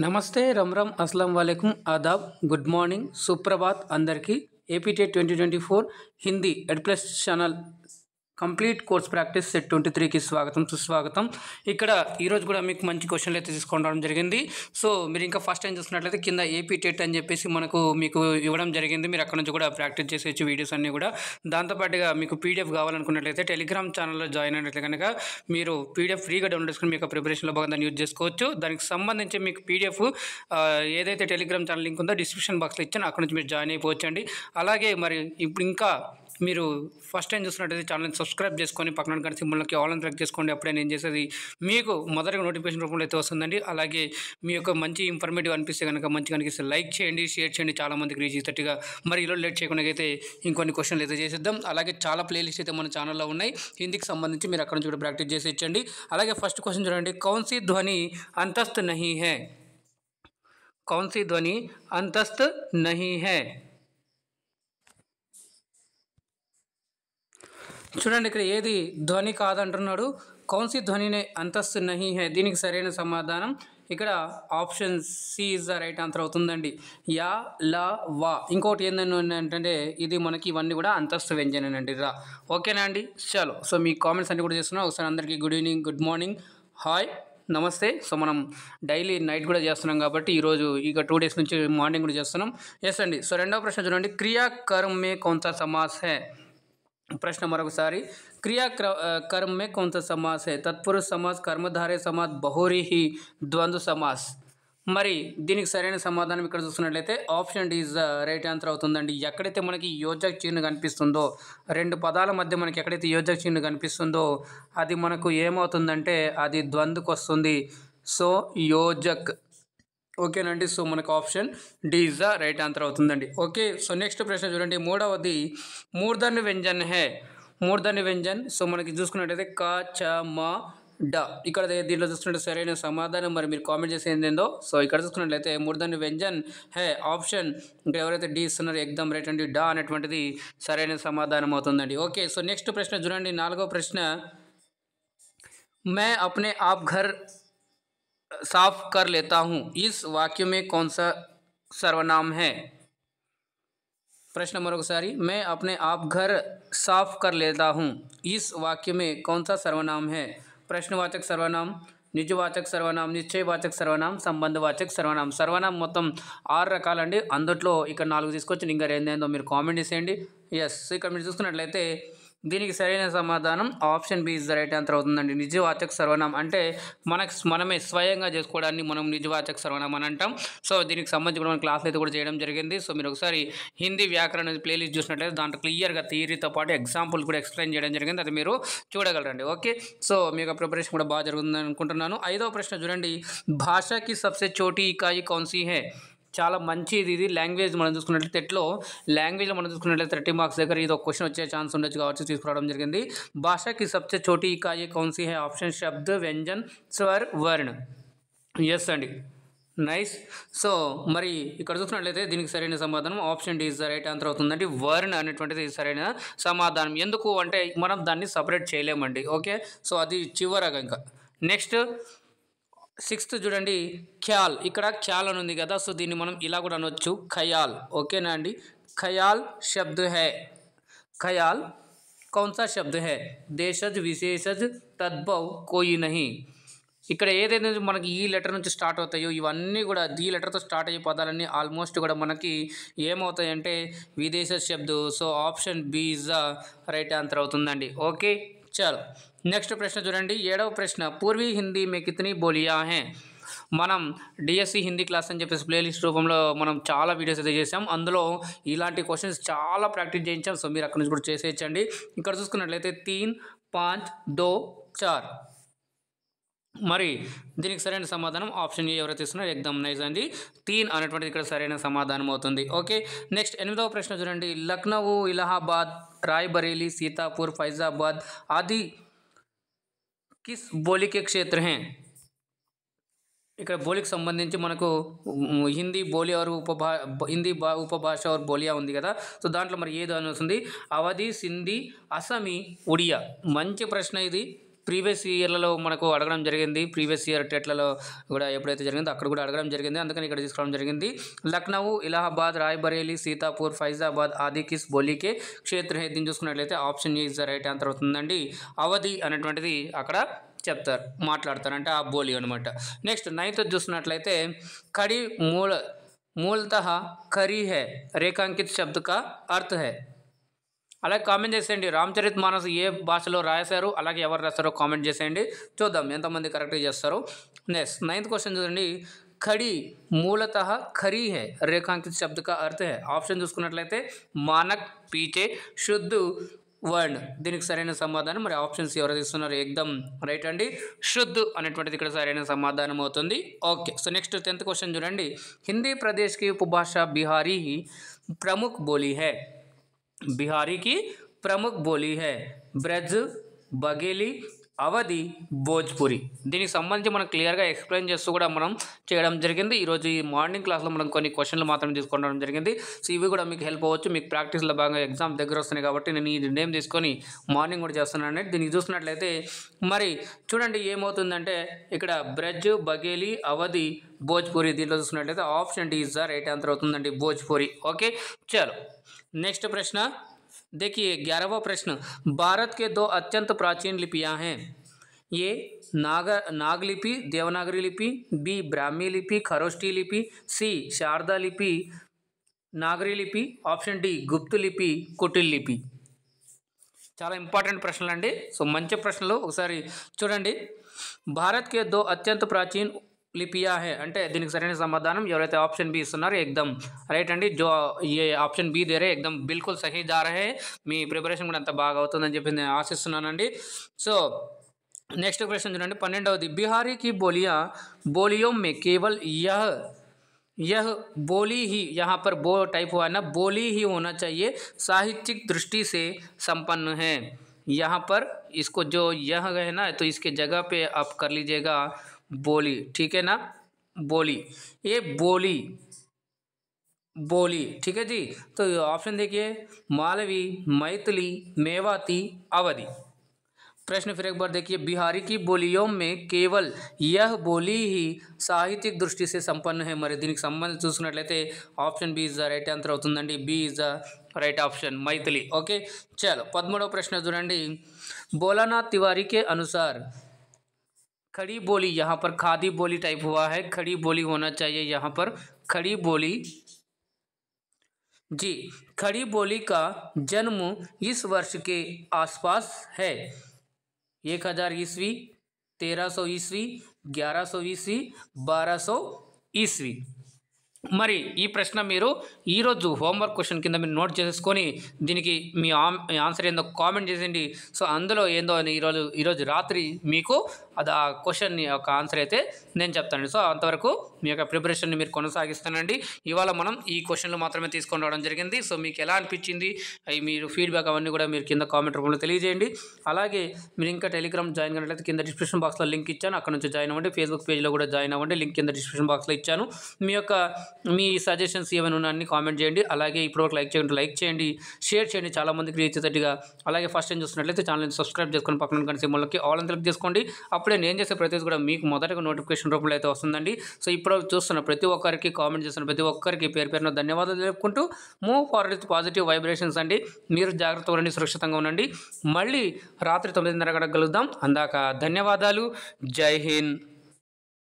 नमस्ते रम रम अस्सलाम वालेकुम आदाब गुड मॉर्निंग सुप्रभात अंदर की APTET 2024 Hindi ed plus channel complete course practice set 23కి స్వాగతం సుస్వాగతం. ఇక్కడ ఈరోజు కూడా మీకు మంచి క్వశ్చన్లు అయితే తీసుకొని రావడం జరిగింది. సో మీరు ఇంకా ఫస్ట్ టైం చూస్తున్నట్లయితే కింద ఏపీటెట్ అని చెప్పేసి మీకు ఇవ్వడం జరిగింది. మీరు అక్కడ నుంచి కూడా ప్రాక్టీస్ చేసేచ్చు వీడియోస్ అన్నీ కూడా. దాంతోపాటుగా మీకు పీడిఎఫ్ కావాలనుకున్నట్లయితే టెలిగ్రామ్ ఛానల్లో జాయిన్ అయినట్లయితే కనుక మీరు పీడిఎఫ్ ఫ్రీగా డౌన్లోడ్ చేసుకుని మీకు ప్రిపరేషన్లో భాగంగా యూజ్ చేసుకోవచ్చు. దానికి సంబంధించి మీకు పీడిఎఫ్ ఏదైతే టెలిగ్రామ్ ఛానల్ లింక్ ఉందో డిస్క్రిప్షన్ బాక్స్లో ఇచ్చాను, అక్కడ నుంచి మీరు జాయిన్ అయిపోవచ్చు అండి. అలాగే మరి ఇప్పుడు ఇంకా మీరు ఫస్ట్ టైం చూస్తున్నట్టయితే ఛానల్ని సబ్స్క్రైబ్ చేసుకొని పక్కన గంట సింబల్కి ఆల్ అని క్లిక్ చేసుకోండి. అప్పుడే నేను చేసేది మీకు మొదటిగా నోటిఫికేషన్ రూపంలో అయితే వస్తుందండి. అలాగే మీ యొక్క మంచి ఇన్ఫర్మేటివ్ అనిపిస్తే కనుక మంచిగా అనిపిస్తే లైక్ చేయండి, షేర్ చేయండి, చాలామందికి రీచ్ అయ్యేటట్టుగా. మరి ఈరోజు లేట్ చేయకుండా అయితే ఇంకొన్ని క్వశ్చన్లు అయితే చేసేద్దాం. అలాగే చాలా ప్లేలిస్ట్ అయితే మన ఛానల్లో ఉన్నాయి హిందీకి సంబంధించి, మీరు అక్కడ నుంచి కూడా ప్రాక్టీస్ చేసి ఇచ్చండి. అలాగే ఫస్ట్ క్వశ్చన్ చూడండి, కౌన్ సి ధ్వని అంతస్త్ నహీ హై? कौन सी ध्वनि अंतस्थ नहीं है? చూడండి ఇక్కడ ఏది ధ్వని కాదంటున్నాడు. కౌన్ సి ధ్వనినే అంతస్తు నహీ హై, దీనికి సరైన సమాధానం ఇక్కడ option C is the right answer అవుతుందండి. యా లా వా. ఇంకోటి ఏంటంటే ఇది మనకి ఇవన్నీ కూడా అంతస్తు వ్యంజనండి రా. ఓకేనా అండి? చలో, సో మీ కామెంట్స్ అన్ని కూడా చేస్తున్నాం. ఒకసారి అందరికీ good evening, good morning, hi, నమస్తే. సో మనం డైలీ నైట్ కూడా చేస్తున్నాం కాబట్టి ఈరోజు ఇక 2 డేస్ నుంచి మార్నింగ్ కూడా చేస్తున్నాం. ఎస్ అండి. సో రెండవ ప్రశ్న చూడండి, క్రియా కర్మ్ మే కౌన్ సా సమాస్ హై? ప్రశ్న మరొకసారి, క్రియా కర్మ్ మే కౌన్ సా సమాస్ హై? తత్పురుష సమాస్, కర్మధారయ సమాస్, బహువ్రీహి, ద్వంద్వ సమాస్. మరి దీనికి సరైన సమాధానం ఇక్కడ చూస్తున్నట్లయితే option D is the right answer అవుతుందండి. ఎక్కడైతే మనకి యోజక చిహ్న కనిపిస్తుందో, రెండు పదాల మధ్య మనకి ఎక్కడైతే యోజక చిహ్న కనిపిస్తుందో అది మనకు ఏమవుతుందంటే అది ద్వంద్వకు వస్తుంది. సో యోజక్. ఓకేనండి. సో మనకు option D is the right answer అవుతుందండి. ఓకే. సో నెక్స్ట్ ప్రశ్న చూడండి, మూడవది మూర్ధన్య వ్యంజన్ హే. మూర్ధన్య వ్యంజన్. సో మనకి చూసుకున్నట్టయితే క చ మ డ. ఇక్కడ దీంట్లో చూసుకుంటే సరైన సమాధానం మరి మీరు కామెంట్ చేసేది ఏందో. సో ఇక్కడ చూసుకున్నట్లయితే మూర్ధన్య వ్యంజన్ హే ఆప్షన్ ఇక్కడ ఎవరైతే డి ఇస్తున్నారో ఎగ్దమ్ రైట్ అండి. డా అనేటువంటిది సరైన సమాధానం అవుతుందండి. ఓకే. సో నెక్స్ట్ ప్రశ్న చూడండి, నాలుగో ప్రశ్న, मैं अपने आप घर साफ कर लेता हूँ, इस वाक्य में कौन सा सर्वनाम है? प्रश्न मरोकसारी, मैं अपने आप घर साफ कर लेता हूँ, इस वाक्य में कौन सा सर्वनाम है? प्रश्नवाचक सर्वनाम, నిజవాచక సర్వనామం, నిశ్చయవాచక సర్వనామం, సంబంధవాచక సర్వనామం. సర్వనామం మొత్తం 6 రకాలండి. అందులో ఇక్కడ 4 తీసుకొచ్చి ఇంకా ఏందో మీరు కామెంట్ చేసేయండి. ఎస్. ఇక్కడ మీరు చూసుకున్నట్లయితే దీనికి సరైన సమాధానం option B is the right answer అవుతుందండి. నిజవాచక సర్వనామం అంటే మనమే స్వయంగా చేసుకోవడాన్ని మనం నిజవాచక సర్వనామం అని అంటాం. సో దీనికి సంబంధించి కూడా మన క్లాసులు అయితే కూడా చేయడం జరిగింది. సో మీరు ఒకసారి హిందీ వ్యాకరణ ప్లేలిస్ట్ చూసినట్లయితే దాంట్లో క్లియర్గా థియరీతో పాటు ఎగ్జాంపుల్ కూడా ఎక్స్ప్లెయిన్ చేయడం జరిగింది, అది మీరు చూడగలరండి. ఓకే. సో మీకు ప్రిపరేషన్ కూడా బాగా జరుగుతుందని అనుకుంటున్నాను. ఐదవ ప్రశ్న చూడండి, భాషకి సబ్సే చోటీ ఇకాయి కౌన్ సీ హై? చాలా మంచిది ఇది. లాంగ్వేజ్ మనం చూసుకున్నట్లయితే లాంగ్వేజ్లో మనం చూసుకున్నట్లయితే 30 మార్క్స్ దగ్గర ఇది ఒక క్వశ్చన్ వచ్చే ఛాన్స్ ఉండొచ్చు కావచ్చు, తీసుకురావడం జరిగింది. భాషకి సబ్సే చోటీ ఇకాయి కౌన్ సీ హై? ఆప్షన్ శబ్ద, వ్యంజన్, స్వర్, వర్ణ. ఎస్ అండి. నైస్. సో మరి ఇక్కడ చూసినట్లయితే దీనికి సరైన సమాధానం option D is the right answer అవుతుందండి. వర్ణ అనేటువంటిది సరైన సమాధానం. ఎందుకు అంటే మనం దాన్ని సపరేట్ చేయలేమండి. ఓకే. సో అది చివరగా ఇంకా. నెక్స్ట్ 6th చూడండి, ఖ్యాల్. ఇక్కడ ఖ్యాల్ అని ఉంది కదా, సో దీన్ని మనం ఇలా కూడా అనొచ్చు, ఖయాల్. ఓకేనా అండి? ఖయాల్ శబ్ద హై. ఖయాల్ కౌన్ సా శబ్ద హై? దేశజ్, విశేషజ్, తద్భవ్, కోయి నహీ. ఇక్కడ ఏదైతే మనకి ఈ లెటర్ నుంచి స్టార్ట్ అవుతాయో ఇవన్నీ కూడా ఈ లెటర్తో స్టార్ట్ అయ్యే పదాలన్నీ ఆల్మోస్ట్ కూడా మనకి ఏమవుతాయంటే విదేశ శబ్దు. So option B is the right answer అవుతుందండి. ఓకే. చలో నెక్స్ట్ ప్రశ్న చూడండి, 7వ ప్రశ్న, పూర్వీ హిందీ మే కితనీ బోలియా హై? మనం డిఎస్సి హిందీ క్లాస్ అని చెప్పేసి ప్లేలిస్ట్ రూపంలో మనం చాలా వీడియోస్ అయితే చేసాం. అందులో ఇలాంటి క్వశ్చన్స్ చాలా ప్రాక్టీస్ చేయించాం. సో మీరు అక్కడ నుంచి కూడా చేసేయచ్చండి. ఇక్కడ చూసుకున్నట్లయితే 3, 5, 2, 4. మరి దీనికి సరైన సమాధానం ఆప్షన్ ఏ ఎవరైతే ఇస్తున్నారో ఎగ్దమ్ నైస్ అండి. 3 అనేటువంటిది ఇక్కడ సరైన సమాధానం అవుతుంది. ఓకే. నెక్స్ట్ 8వ ప్రశ్న చూడండి, లక్నో, ఇలహాబాద్, రాయ్బరేలీ, సీతాపూర్, ఫైజాబాద్ ఆది కిస్ బోలి కే క్షేత్ర హై? ఇక్కడ బోలికి సంబంధించి మనకు హిందీ బోలి और హిందీ ఉపభాష और బోలియా ఉంది కదా, సో దాంట్లో మరి ఏదో అని వస్తుంది, అవధి, సింధీ, అసమీ, ఒడియా. మంచి ప్రశ్న ఇది. ప్రీవియస్ ఇయర్లలో మనకు అడగడం జరిగింది. ప్రీవియస్ ఇయర్ టెట్లలో కూడా ఎప్పుడైతే జరిగిందో అక్కడ కూడా అడగడం జరిగింది, అందుకని ఇక్కడ తీసుకోవడం జరిగింది. లక్నో, ఇలాహాబాద్, రాయ్బరేలీ, సీతాపూర్, ఫైజాబాద్ ఆది కిస్ బోలీకే క్షేత్ర హే. దీన్ని చూసుకున్నట్లయితే option A is the right answer అవుతుందండి. అవధి అనేటువంటిది అక్కడ చెప్తారు, మాట్లాడతారు, అంటే ఆ బోలి అనమాట. నెక్స్ట్ 9th చూసినట్లయితే ఖड़ी मूलतः खरी है రేఖాంకిత్ శబ్ద కా అర్థ హై. అలాగే కామెంట్ చేసేయండి రామచరిత్ మానస్ ఏ భాషలో రాశారు, అలాగే ఎవరు రాస్తారో కామెంట్ చేసేయండి, చూద్దాం ఎంతమంది కరెక్ట్గా చేస్తారో. నెక్స్ట్ 9th క్వశ్చన్ చూడండి. ఖड़ी मूलतः खरी है రేఖాంకిత్ శబ్ద కా అర్థ హై. ఆప్షన్ చూసుకున్నట్లయితే మానక్, పీచే, శుద్ధ, వర్డ్. దీనికి సరైన సమాధానం మరి ఆప్షన్స్ ఎవరు ఇస్తున్నారు, ఎక్దమ్ రైట్ అండి, శుద్ధ అనేటువంటిది ఇక్కడ సరైన సమాధానం అవుతుంది. Okay, so next 10th question చూడండి. హిందీ ప్రదేశ్ की उपभाषा बिहारी ही प्रमुख बोली है. बिहारी की प्रमुख बोली है ब्रज, बघेली, అవధి, భోజ్పురి. దీనికి సంబంధించి మనం క్లియర్గా ఎక్స్ప్లెయిన్ చేస్తూ కూడా మనం చేయడం జరిగింది. ఈరోజు ఈ మార్నింగ్ క్లాస్లో మనం కొన్ని క్వశ్చన్లు మాత్రం తీసుకోవడం జరిగింది. సో ఇవి కూడా మీకు హెల్ప్ అవ్వచ్చు. మీకు ప్రాక్టీస్లో భాగంగా ఎగ్జామ్ దగ్గర వస్తున్నాయి కాబట్టి నేను ఈ నేమ్ తీసుకొని మార్నింగ్ కూడా చేస్తున్నాను. దీనికి చూసినట్లయితే మరి చూడండి ఏమవుతుందంటే ఇక్కడ బ్రజ్, బఘేలి, అవధి, భోజ్పురి. దీంట్లో చూసినట్లయితే option D is the right answer అవుతుందండి, భోజ్పురి. ఓకే, చలో नेक्स्ट प्रश्न देखिए 11वां प्रश्न। भारत के दो अत्यंत प्राचीन लिपियां हैं, ये नागलिपि देवनागरी लिपि, बी ब्राह्मी लिपि खरोष्टी लिपि, सी शारदा लिपि नागरी लिपि, ऑप्शन डी गुप्त लिपि कुटिल लिपि। చాలా ఇంపార్టెంట్ ప్రశ్నలు అండి. సో మంచి ప్రశ్నలు ఒకసారి చూడండి. భారత్ కే దో అత్యంత ప్రాచీన్ लिपिया है అంటే దీనికి సరైన సమాధానం ఎవరైతే ఆప్షన్ బి ఇస్తున్నారో एकदम రైట్ అండి. जो ये ऑप्शन बी दे रहे एकदम बिल्कुल सही जा रहे हैं. మీ ప్రిపరేషన్ కూడా అంత బాగా అవుతుందని చెప్పి నేను ఆశిస్తున్నానండి. సో नेक्स्ट क्वेश्चन చూడండి 12वది. बिहारी की बोलियों में केवल यह बोली ही, यहाँ पर बो टाइप हुआ है ना, बोली ही होना चाहिए, साहित्यिक दृष्टि से संपन्न है. यहाँ पर इसको जो यह है ना, तो इसके जगह पे आप कर लीजिएगा बोली, ठीक है ना, बोली, ये बोली ठीक है जी. तो ऑप्शन देखिए मालवी, मैथिली, मेवाती, अवधि. प्रश्न फिर एक बार देखिए. बिहारी की बोलियों में केवल यह बोली ही साहित्यिक दृष्टि से संपन्न है. మరి దీనికి సంబంధించి చూసినట్లయితే option B is the right answer అవుతుందండి. B is the right option, Maithili. Okay, చలో 13వ ప్రశ్న చూడండి. भोलानाथ तिवारी के अनुसार खड़ी बोली, यहाँ पर खादी बोली टाइप हुआ है, खड़ी बोली होना चाहिए यहाँ पर, खड़ी बोली जी. खड़ी बोली का जन्म इस वर्ष के आसपास है. 1000 ईस्वी, 1300 ईस्वी, 1100 ईस्वी, 1200 ईस्वी. మరి ఈ ప్రశ్న మీరు ఈరోజు హోంవర్క్ క్వశ్చన్ కింద మీరు నోట్ చేసుకొని దీనికి మీ ఆన్సర్ ఏందో కామెంట్ చేసేయండి. సో అందులో ఏందో అని ఈరోజు రాత్రి మీకు అది ఆ క్వశ్చన్ యొక్క ఆన్సర్ అయితే నేను చెప్తానండి. సో అంతవరకు మీ యొక్క ప్రిపరేషన్ని మీరు కొనసాగిస్తానండి. ఇవాళ మనం ఈ క్వశ్చన్లు మాత్రమే తీసుకొని రావడం జరిగింది. సో మీకు ఎలా అనిపించింది, అవి మీరు ఫీడ్బ్యాక్ అవన్నీ కూడా మీరు కింద కామెంట్ రూపంలో తెలియజేయండి. అలాగే మీరు ఇంకా టెలిగ్రామ్ జాయిన్ అయినట్లయితే కింద డిస్క్రిప్షన్ బాక్స్లో లింక్ ఇచ్చాను, అక్కడ నుంచి జాయిన్ అవ్వండి. ఫేస్బుక్ పేజ్లో కూడా జాయిన్ అవ్వండి, లింక్ కింద డిస్క్రిప్షన్ బాక్స్లో ఇచ్చాను. మీ సజెషన్స్ ఏమైనా ఉన్నాయని కామెంట్ చేయండి. అలాగే ఇప్పటివరకు లైక్ చేయండి, షేర్ చేయండి చాలా మందికి రీచ్ అయ్యేటట్టుగా. అలాగే ఫస్ట్ టైం చూసినట్లయితే ఛానల్ని సబ్స్క్రైబ్ చేసుకొని పక్కన గంట సింబల్కి ఆల్ అని క్లిక్ చేసుకోండి. అప్పుడే నేను చేసే ప్రతిదీ కూడా మీకు మొదటగా నోటిఫికేషన్ రూపంలో అయితే వస్తుందండి. సో ఇప్పుడు చూస్తున్న ప్రతి ఒక్కరికి, కామెంట్ చేస్తున్న ప్రతి ఒక్కరికి పేరున ధన్యవాదాలు తెలుపుకుంటూ move forward with positive vibrations అండి. మీరు జాగ్రత్తగా ఉండండి, సురక్షితంగా ఉండండి. మళ్ళీ రాత్రి 9:30 గంటలకు కలుద్దాం. అందాక ధన్యవాదాలు. జై హింద్.